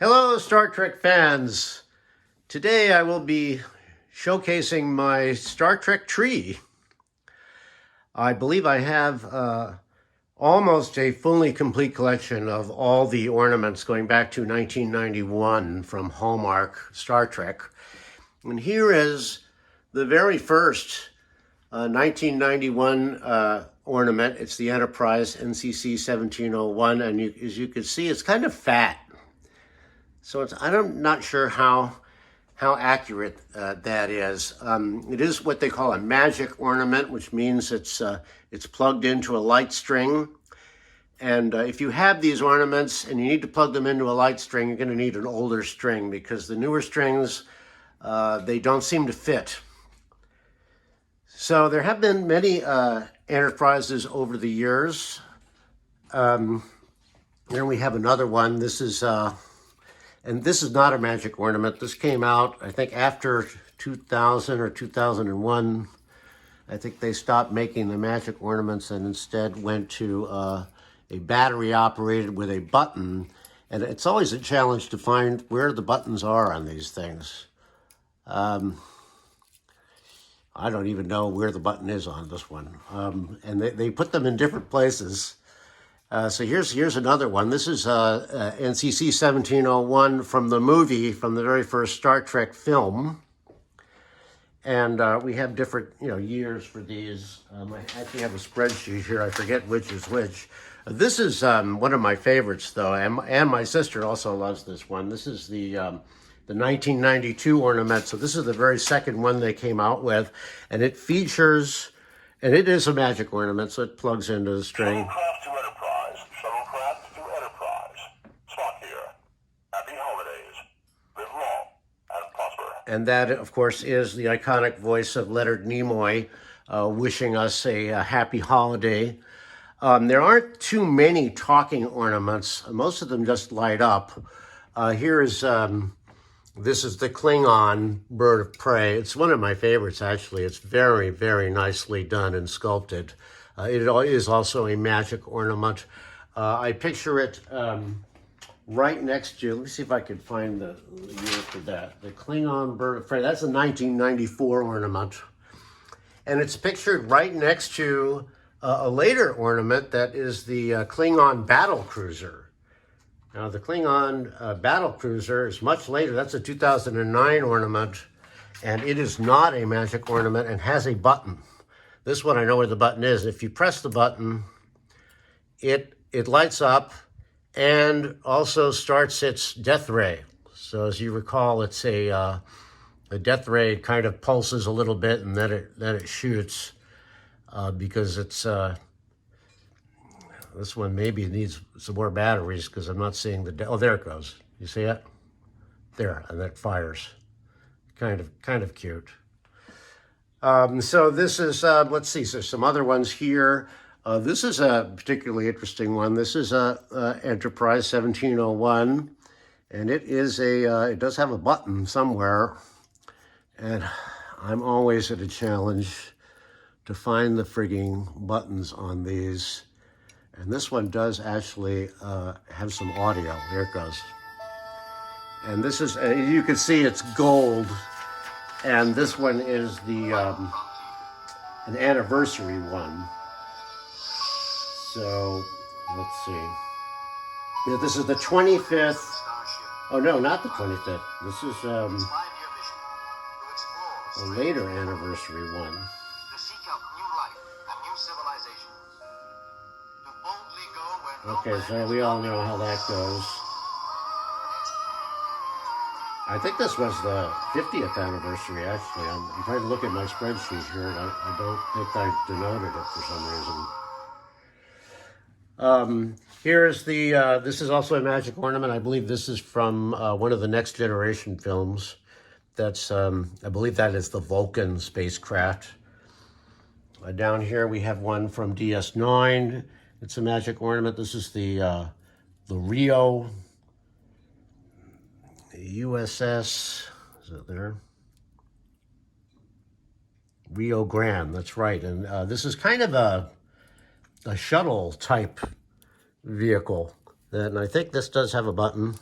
Hello, Star Trek fans. Today I will be showcasing my Star Trek tree. I believe I have almost a fully complete collection of all the ornaments going back to 1991 from Hallmark Star Trek. And here is the very first 1991 ornament. It's the Enterprise NCC 1701, and as you can see, it's kind of fat. So I'm not sure how accurate that is. It is what they call a magic ornament, which means it's plugged into a light string. And if you have these ornaments and you need to plug them into a light string, you're going to need an older string because the newer strings, they don't seem to fit. So there have been many Enterprises over the years. Here we have another one. This is and this is not a magic ornament. This came out, I think, after 2000 or 2001. I think they stopped making the magic ornaments and instead went to a battery operated with a button. And it's always a challenge to find where the buttons are on these things. I don't even know where the button is on this one. And they put them in different places. So here's another one. This is NCC 1701 from the movie, from the very first Star Trek film. And we have different years for these. I actually have a spreadsheet here. I forget which is which. This is one of my favorites, though, and my sister also loves this one. This is the 1992 ornament. So this is the very second one they came out with. And it features, and it is a magic ornament, so it plugs into the string. And that, of course, is the iconic voice of Leonard Nimoy wishing us a happy holiday. There aren't too many talking ornaments. Most of them just light up. This is the Klingon bird of prey. It's one of my favorites, actually. It's very, very nicely done and sculpted. It is also a magic ornament. I picture it right next to, let me see if I can find the year for that. The Klingon bird of prey, that's a 1994 ornament. And it's pictured right next to a later ornament that is the Klingon battle cruiser. Now the Klingon battle cruiser is much later. That's a 2009 ornament, and it is not a magic ornament and has a button. This one I know where the button is. If you press the button, it lights up and also starts its death ray. So as you recall, it's a death ray kind of pulses a little bit and then it shoots because it's this one maybe needs some more batteries because I'm not seeing oh, there it goes. You see it? There, and that fires. Kind of cute. So this is let's see. So some other ones here. This is a particularly interesting one. This is a Enterprise 1701, and it does have a button somewhere, and I'm always at a challenge to find the frigging buttons on these. And this one does actually have some audio. There it goes. And this is, you can see it's gold, and this one is an anniversary one. So, let's see. Yeah, this is the 25th. Oh, no, not the 25th. This is a later anniversary one. Okay, so we all know how that goes. I think this was the 50th anniversary, actually. I'm trying to look at my spreadsheet here, and I don't think I denoted it for some reason. Here's this is also a magic ornament. I believe this is from one of the Next Generation films. That's, I believe that is the Vulcan spacecraft. Down here we have one from DS9. It's a magic ornament. This is the Rio USS, is it there? Rio Grande, that's right. And this is kind of a shuttle type vehicle. And I think this does have a button.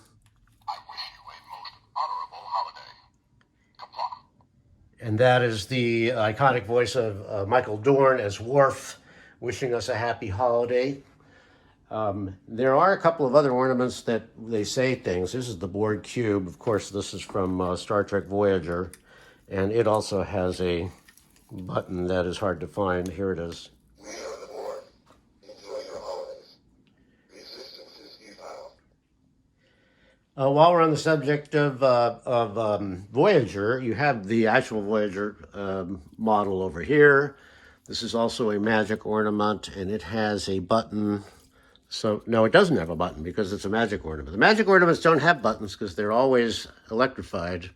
I wish And that is the iconic voice of Michael Dorn as Worf, wishing us a happy holiday. There are a couple of other ornaments that they say things. This is the Borg cube. Of course, this is from Star Trek Voyager. And it also has a button that is hard to find. Here it is. We are the Borg. Enjoy your holidays. Resistance is futile. While we're on the subject of Voyager, you have the actual Voyager model over here. This is also a magic ornament, and it has a button. So, no, it doesn't have a button because it's a magic ornament. The magic ornaments don't have buttons because they're always electrified.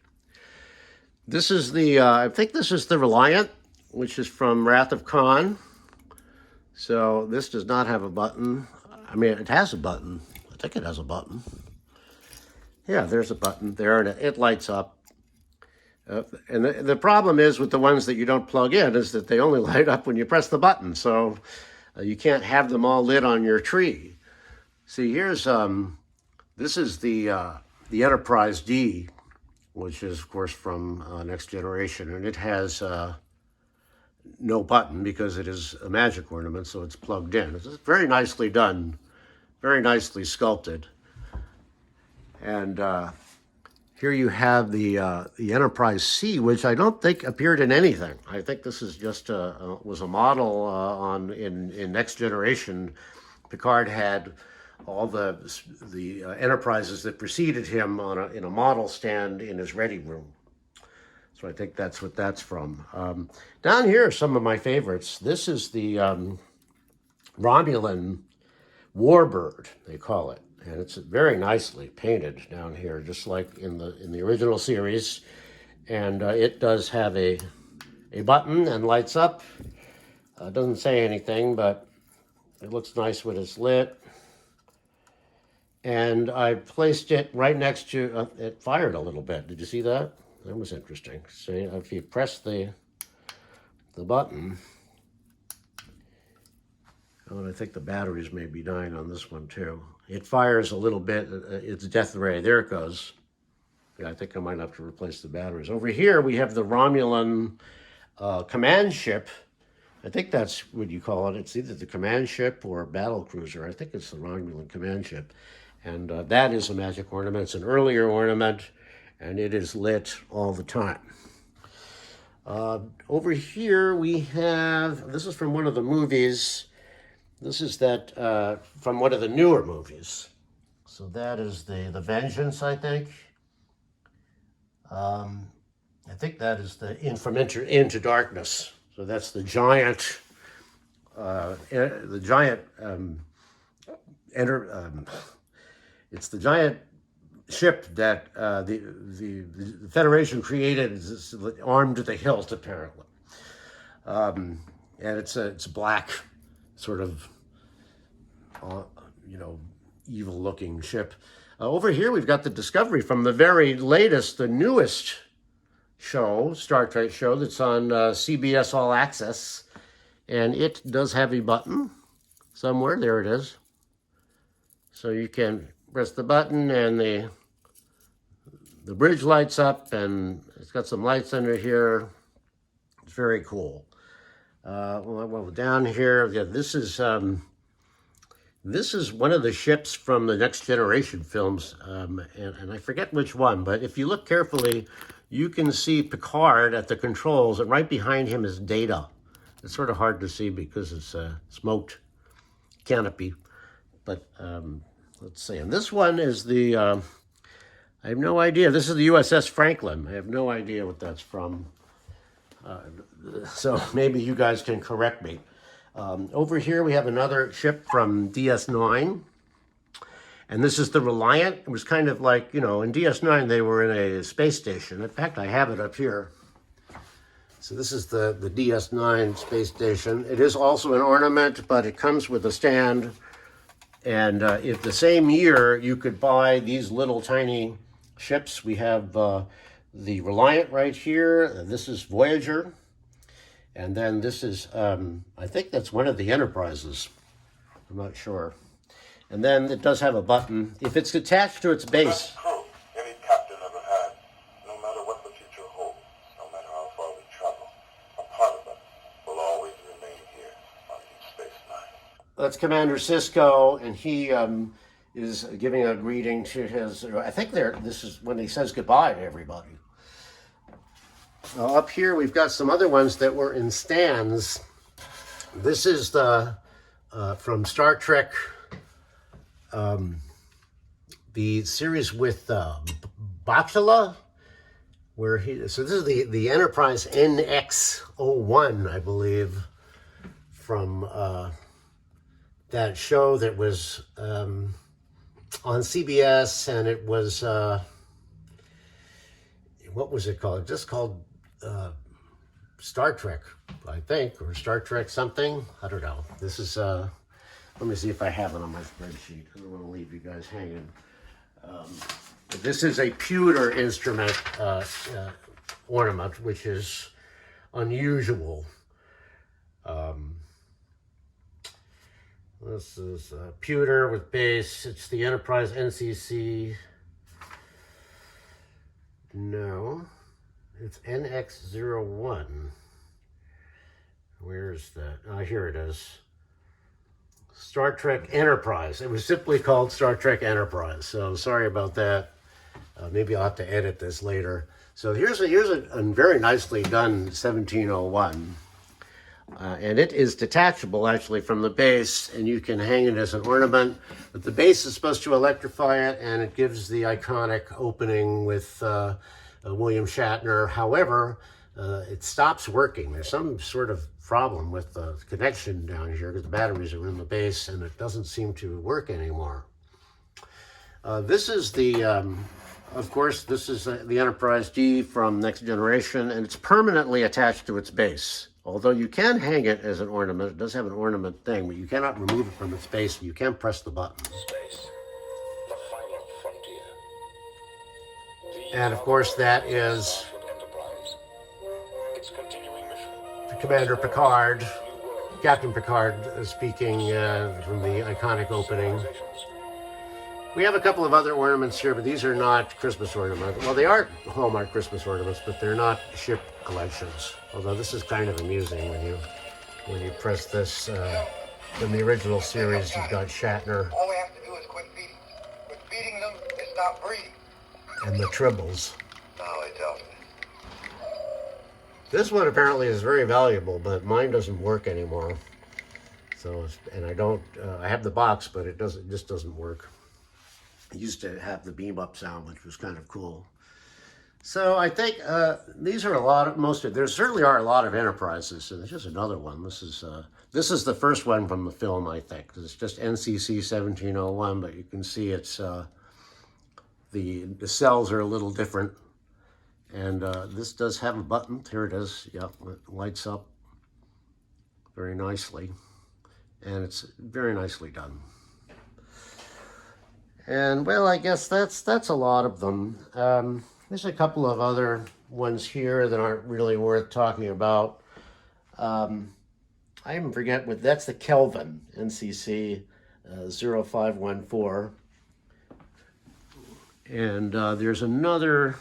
This is the, I think this is the Reliant, which is from Wrath of Khan. So this does not have a button. I mean, it has a button. I think it has a button. Yeah, there's a button there, and it lights up. And the problem is with the ones that you don't plug in is that they only light up when you press the button. So you can't have them all lit on your tree. See, here's, this is the Enterprise D, which is, of course, from Next Generation. And it has no button because it is a magic ornament, so it's plugged in. It's very nicely done, very nicely sculpted. And here you have the Enterprise C, which I don't think appeared in anything. I think this is just was a model in Next Generation. Picard had all the Enterprises that preceded him in a model stand in his ready room. So I think that's what that's from. Down here are some of my favorites. This is the Romulan Warbird, they call it. And it's very nicely painted down here, just like in the original series. And it does have a button and lights up. Doesn't say anything, but it looks nice when it's lit. And I placed it right next to, it fired a little bit. Did you see that? That was interesting. See, if you press the button, oh, and I think the batteries may be dying on this one too. It fires a little bit. It's death ray. There it goes. Yeah, I think I might have to replace the batteries. Over here, we have the Romulan command ship. I think that's what you call it. It's either the command ship or a battle cruiser. I think it's the Romulan command ship. And that is a magic ornament. It's an earlier ornament, and it is lit all the time. Over here, we have, this is from one of the movies. This is that from one of the newer movies. So that is the Vengeance, I think. I think that is the From Into Darkness. So that's the giant, it's the giant ship that the Federation created, is armed to the hilt, apparently. And it's black, sort of, evil-looking ship. Over here, we've got the Discovery from the very latest, the newest show, Star Trek show, that's on CBS All Access. And it does have a button somewhere. There it is. So you can press the button, and the bridge lights up, and it's got some lights under here. It's very cool. Well, down here, yeah, this is one of the ships from the Next Generation films, and I forget which one, but if you look carefully, you can see Picard at the controls, and right behind him is Data. It's sort of hard to see because it's a smoked canopy, but let's see. And this one is the, I have no idea. This is the USS Franklin. I have no idea what that's from. So maybe you guys can correct me. Over here we have another ship from DS9. And this is the Reliant. It was kind of like, in DS9 they were in a space station. In fact, I have it up here. So this is the DS9 space station. It is also an ornament, but it comes with a stand. And if the same year you could buy these little tiny ships, we have the Reliant right here. This is Voyager. And then this is, I think that's one of the Enterprises. I'm not sure. And then it does have a button. If it's attached to its base. Any captain ever had, no matter what the future holds, no matter how far we that's Commander Sisko, and he is giving a greeting to his. I think this is when he says goodbye to everybody. Up here, we've got some other ones that were in stands. This is the from Star Trek, the series with Bachala, where so this is the Enterprise NX-01, I believe, from that show that was on CBS, and it was what was it called? Just called Star Trek, I think, or Star Trek something. I don't know. This is let me see if I have it on my spreadsheet. I don't want to leave you guys hanging. This is a pewter instrument ornament, which is unusual. This is pewter with base. It's the Enterprise NCC. No, it's NX-01. Where is that? Oh, here it is. Star Trek Enterprise. It was simply called Star Trek Enterprise. So sorry about that. Maybe I'll have to edit this later. So here's a very nicely done 1701. And it is detachable actually from the base, and you can hang it as an ornament. But the base is supposed to electrify it, and it gives the iconic opening with William Shatner. However, it stops working. There's some sort of problem with the connection down here because the batteries are in the base, and it doesn't seem to work anymore. This is the, of course, this is the Enterprise D from Next Generation, and it's permanently attached to its base. Although you can hang it as an ornament, it does have an ornament thing, but you cannot remove it from its base, and you can press the button. Space, the final frontier. And of course, that is Its continuing mission. Commander Picard, Captain Picard speaking from the iconic opening. We have a couple of other ornaments here, but these are not Christmas ornaments. Well, they are Hallmark Christmas ornaments, but they're not ship collections. Although this is kind of amusing when you press this. In the original series, you've got Shatner All we have to do is quit feeding. Quit feeding them and stop breeding. and the Tribbles. Now they tell me. This one apparently is very valuable, but mine doesn't work anymore. So, and I don't. I have the box, but it just doesn't work. I used to have the beam up sound, which was kind of cool. So I think these are there certainly are a lot of Enterprises. And there's just another one. This is the first one from the film, I think. It's just NCC 1701, but you can see it's the cells are a little different. And this does have a button. Here it is. Yep, it lights up very nicely. And it's very nicely done. And, well, I guess that's a lot of them. There's a couple of other ones here that aren't really worth talking about. I even forget that's the Kelvin, NCC 0514. And there's another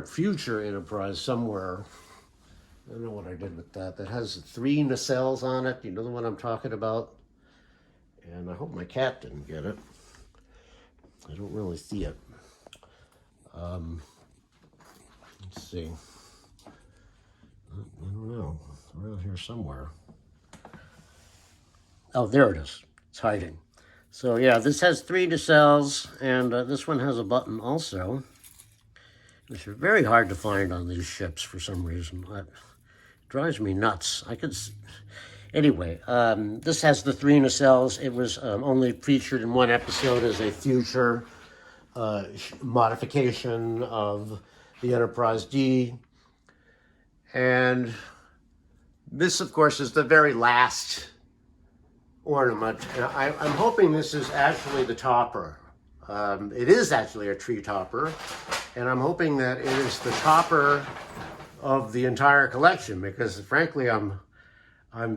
future Enterprise somewhere. I don't know what I did with that. That has 3 nacelles on it. You know the one I'm talking about? And I hope my cat didn't get it. I don't really see it. Let's see. I don't know. It's around here somewhere. Oh, there it is. It's hiding. So yeah, this has 3 nacelles, and this one has a button also, which are very hard to find on these ships for some reason. It drives me nuts. Anyway, this has the 3 nacelles. It was only featured in one episode as a future modification of the Enterprise D. And this, of course, is the very last ornament. And I'm hoping this is actually the topper. It is actually a tree topper. And I'm hoping that it is the topper of the entire collection, because frankly, I'm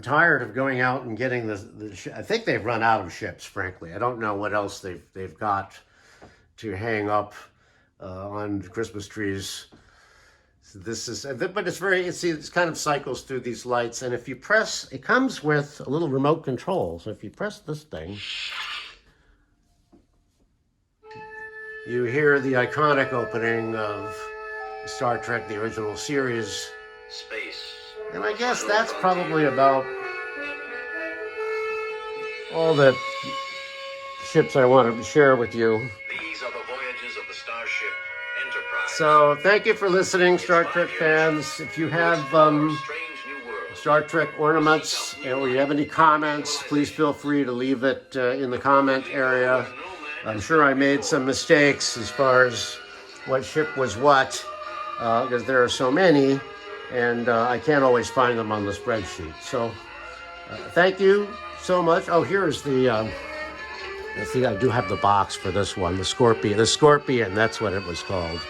tired of going out and getting I think they've run out of ships, frankly. I don't know what else they've got to hang up on Christmas trees. So this is, but it's very, see, it kind of cycles through these lights. And if you press, it comes with a little remote control. So if you press this thing, you hear the iconic opening of Star Trek, the original series. Space. And I guess that's probably about all the ships I wanted to share with you. These are the voyages of the starship Enterprise. So thank you for listening, Star Trek fans. If you have Strange new worlds. Star Trek ornaments or you have any comments, please feel free to leave it in the comment area. I'm sure I made some mistakes as far as what ship was what, because there are so many, and I can't always find them on the spreadsheet. So thank you so much. Oh, here's the, I think I do have the box for this one, the Scorpion. The Scorpion, that's what it was called.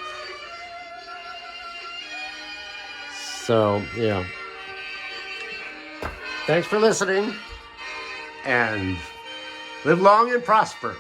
So, yeah. Thanks for listening, and live long and prosper.